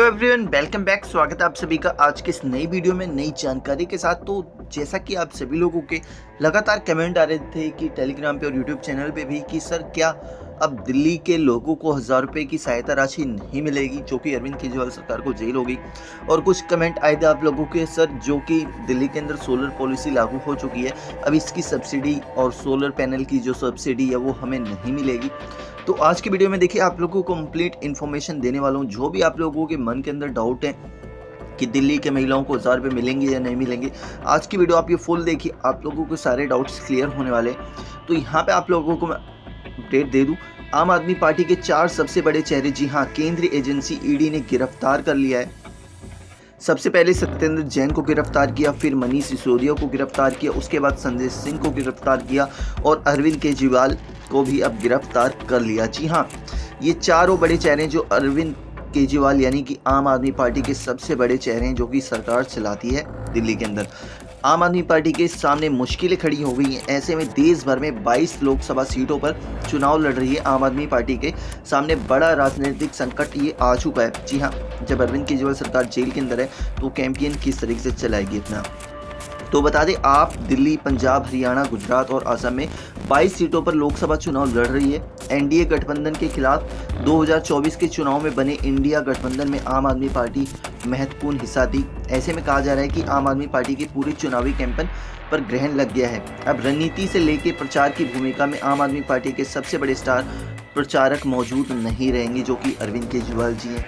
Everyone, welcome back. स्वागत है आप सभी का आज की इस नई वीडियो में नई जानकारी के साथ। तो जैसा कि आप सभी लोगों के लगातार कमेंट आ रहे थे कि टेलीग्राम पे और यूट्यूब चैनल पे भी कि सर क्या अब दिल्ली के लोगों को 1000 रुपये की सहायता राशि नहीं मिलेगी, जो कि अरविंद केजरीवाल सरकार को जेल होगी। और कुछ कमेंट आए थे आप लोगों के, सर जो कि दिल्ली के अंदर सोलर पॉलिसी लागू हो चुकी है, अब इसकी सब्सिडी और सोलर पैनल की जो सब्सिडी है वो हमें नहीं मिलेगी। तो आज की वीडियो में देखिए आप लोगों को कंप्लीट इन्फॉर्मेशन देने वाला हूँ। जो भी आप लोगों के मन के अंदर डाउट है कि दिल्ली के महिलाओं को 1000 रुपये मिलेंगे या नहीं मिलेंगे, आज की वीडियो आप ये फुल देखिए, आप लोगों के सारे डाउट्स क्लियर होने वाले हैं। तो यहाँ पे आप लोगों को मैं अपडेट दे दूँ, आम आदमी पार्टी के 4 सबसे बड़े चेहरे, जी हाँ, केंद्रीय एजेंसी ईडी ने गिरफ्तार कर लिया है। सबसे पहले सत्येंद्र जैन को गिरफ्तार किया, फिर मनीष सिसोदिया को गिरफ्तार किया, उसके बाद संजय सिंह को गिरफ्तार किया और अरविंद केजरीवाल को भी अब गिरफ्तार कर लिया। जी हाँ, ये चारों बड़े चेहरे जो अरविंद केजरीवाल यानी कि आम आदमी पार्टी के सबसे बड़े चेहरे हैं, जो कि सरकार चलाती है दिल्ली के अंदर। आम आदमी पार्टी के सामने मुश्किलें खड़ी हो गई हैं। ऐसे में देश भर में 22 लोकसभा सीटों पर चुनाव लड़ रही है आम आदमी पार्टी के सामने बड़ा राजनीतिक संकट ये आ चुका है। जी हाँ, जब अरविंद केजरीवाल सरकार जेल के अंदर है तो कैंपेन किस तरीके से चलाएगी अपना। तो बता दें, आप दिल्ली, पंजाब, हरियाणा, गुजरात और असम में 22 सीटों पर लोकसभा चुनाव लड़ रही है। एनडीए गठबंधन के खिलाफ 2024 के चुनाव में बने इंडिया गठबंधन में आम आदमी पार्टी महत्वपूर्ण हिस्सा थी। ऐसे में कहा जा रहा है कि आम आदमी पार्टी के पूरे चुनावी कैंपेन पर ग्रहण लग गया है। अब रणनीति से लेकर प्रचार की भूमिका में आम आदमी पार्टी के सबसे बड़े स्टार प्रचारक मौजूद नहीं रहेंगे, जो कि अरविंद केजरीवाल जी हैं।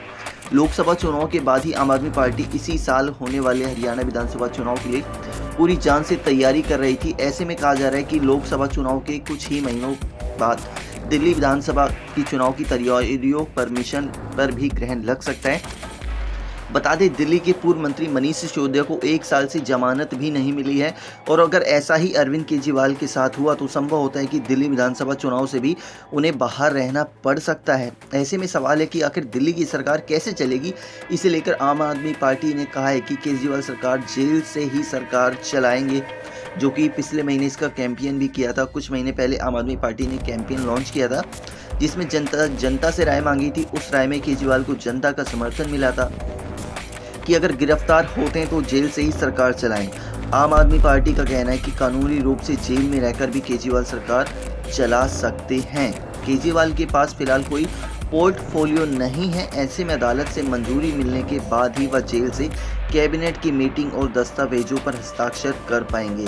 लोकसभा चुनाव के बाद ही आम आदमी पार्टी इसी साल होने वाले हरियाणा विधानसभा चुनाव के लिए पूरी जान से तैयारी कर रही थी। ऐसे में कहा जा रहा है कि लोकसभा चुनाव के कुछ ही महीनों बाद दिल्ली विधानसभा की चुनाव की तैयारियों पर मिशन पर भी ग्रहण लग सकता है। बता दें, दिल्ली के पूर्व मंत्री मनीष सिसोदिया को 1 साल से जमानत भी नहीं मिली है और अगर ऐसा ही अरविंद केजरीवाल के साथ हुआ तो संभव होता है कि दिल्ली विधानसभा चुनाव से भी उन्हें बाहर रहना पड़ सकता है। ऐसे में सवाल है कि आखिर दिल्ली की सरकार कैसे चलेगी। इसे लेकर आम आदमी पार्टी ने कहा है कि केजरीवाल सरकार जेल से ही सरकार चलाएंगे, जो कि पिछले महीने इसका कैंपेन भी किया था। कुछ महीने पहले आम आदमी पार्टी ने कैंपेन लॉन्च किया था जिसमें जनता से राय मांगी थी। उस राय में केजरीवाल को जनता का समर्थन मिला था कि अगर गिरफ्तार होते हैं तो जेल से ही सरकार चलाएं। आम आदमी पार्टी का कहना है कि कानूनी रूप से जेल में रहकर भी केजरीवाल सरकार चला सकते हैं। केजरीवाल के पास फिलहाल कोई पोर्टफोलियो नहीं है। ऐसे में अदालत से मंजूरी मिलने के बाद ही वह जेल से कैबिनेट की मीटिंग और दस्तावेजों पर हस्ताक्षर कर पाएंगे।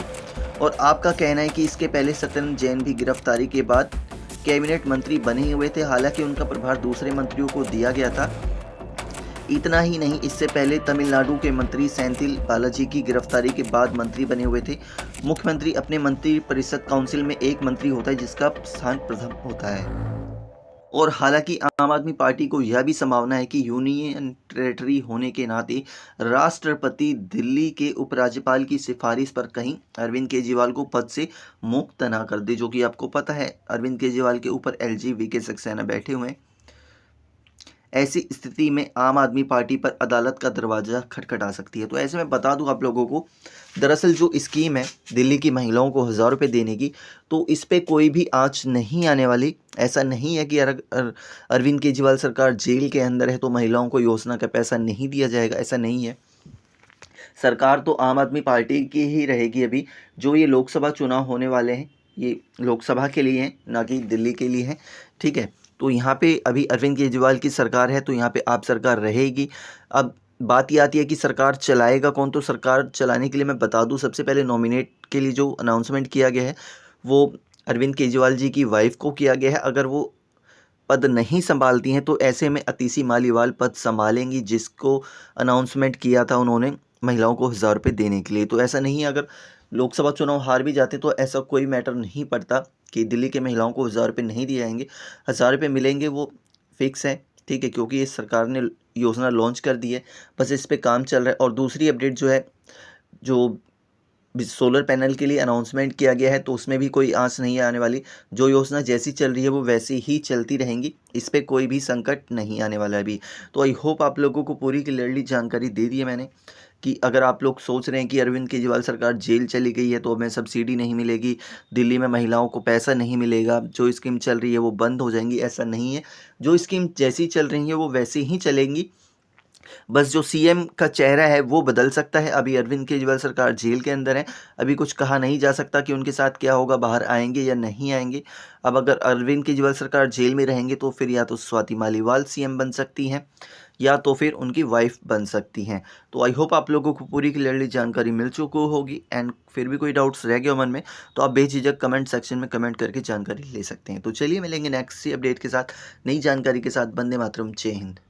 और आपका कहना है कि इसके पहले सत्येंद्र जैन भी गिरफ्तारी के बाद कैबिनेट मंत्री बने हुए थे, हालांकि उनका प्रभार दूसरे मंत्रियों को दिया गया था। इतना ही नहीं, इससे पहले तमिलनाडु के मंत्री सेंथिल बालाजी की गिरफ्तारी के बाद मंत्री बने हुए थे। मुख्यमंत्री अपने मंत्री परिषद काउंसिल में एक मंत्री होता है जिसका स्थान प्रथम होता है। और हालांकि आम आदमी पार्टी को यह भी संभावना है कि यूनियन टेरिटरी होने के नाते राष्ट्रपति दिल्ली के उपराज्यपाल की सिफारिश पर कहीं अरविंद केजरीवाल को पद से मुक्त ना कर दे, जो कि आपको पता है अरविंद केजरीवाल के ऊपर LG-VK सक्सेना बैठे हुए हैं। ऐसी स्थिति में आम आदमी पार्टी पर अदालत का दरवाजा खटखटा सकती है। तो ऐसे में बता दूं आप लोगों को, दरअसल जो स्कीम है दिल्ली की महिलाओं को 1000 रुपये देने की, तो इस पे कोई भी आंच नहीं आने वाली। ऐसा नहीं है कि अरविंद केजरीवाल सरकार जेल के अंदर है तो महिलाओं को योजना का पैसा नहीं दिया जाएगा, ऐसा नहीं है। सरकार तो आम आदमी पार्टी की ही रहेगी। अभी जो ये लोकसभा चुनाव होने वाले हैं, ये लोकसभा के लिए हैं, ना कि दिल्ली के लिए हैं, ठीक है। तो यहाँ पे अभी अरविंद केजरीवाल की सरकार है, तो यहाँ पे आप सरकार रहेगी। अब बात ये आती है कि सरकार चलाएगा कौन। तो सरकार चलाने के लिए मैं बता दूं, सबसे पहले नॉमिनेट के लिए जो अनाउंसमेंट किया गया है वो अरविंद केजरीवाल जी की वाइफ को किया गया है। अगर वो पद नहीं संभालती हैं तो ऐसे में अतीसी मालीवाल पद संभालेंगी, जिसको अनाउंसमेंट किया था उन्होंने महिलाओं को 1000 रुपये देने के लिए। तो ऐसा नहीं है, अगर लोकसभा चुनाव हार भी जाते तो ऐसा कोई मैटर नहीं पड़ता कि दिल्ली के महिलाओं को 1000 रुपये नहीं दिए जाएंगे। 1000 रुपये मिलेंगे, वो फिक्स है, ठीक है, क्योंकि ये सरकार ने योजना लॉन्च कर दी है, बस इस पे काम चल रहा है। और दूसरी अपडेट जो है, जो सोलर पैनल के लिए अनाउंसमेंट किया गया है, तो उसमें भी कोई आंच नहीं आने वाली। जो योजना जैसी चल रही है वो वैसी ही चलती रहेंगी, इस पर कोई भी संकट नहीं आने वाला है अभी। तो आई होप आप लोगों को पूरी क्लियरली जानकारी दे दी है मैंने कि अगर आप लोग सोच रहे हैं कि अरविंद केजरीवाल सरकार जेल चली गई है तो हमें सब्सिडी नहीं मिलेगी, दिल्ली में महिलाओं को पैसा नहीं मिलेगा, जो स्कीम चल रही है वो बंद हो जाएंगी, ऐसा नहीं है। जो स्कीम जैसी चल रही है वो वैसे ही चलेंगी। बस जो सीएम का चेहरा है वो बदल सकता है। अभी अरविंद केजरीवाल सरकार जेल के अंदर है, अभी कुछ कहा नहीं जा सकता कि उनके साथ क्या होगा, बाहर आएंगे या नहीं आएंगे। अब अगर अरविंद केजरीवाल सरकार जेल में रहेंगे तो फिर या तो स्वाति मालीवाल सीएम बन सकती हैं या तो फिर उनकी वाइफ बन सकती हैं। तो आई होप आप लोगों को पूरी क्लियरली जानकारी मिल चुकी होगी। एंड फिर भी कोई डाउट्स रह गया मन में तो आप बेझिझक कमेंट सेक्शन में कमेंट करके जानकारी ले सकते हैं। तो चलिए मिलेंगे नेक्स्ट अपडेट के साथ, नई जानकारी के साथ। वंदे मातरम, जय हिंद।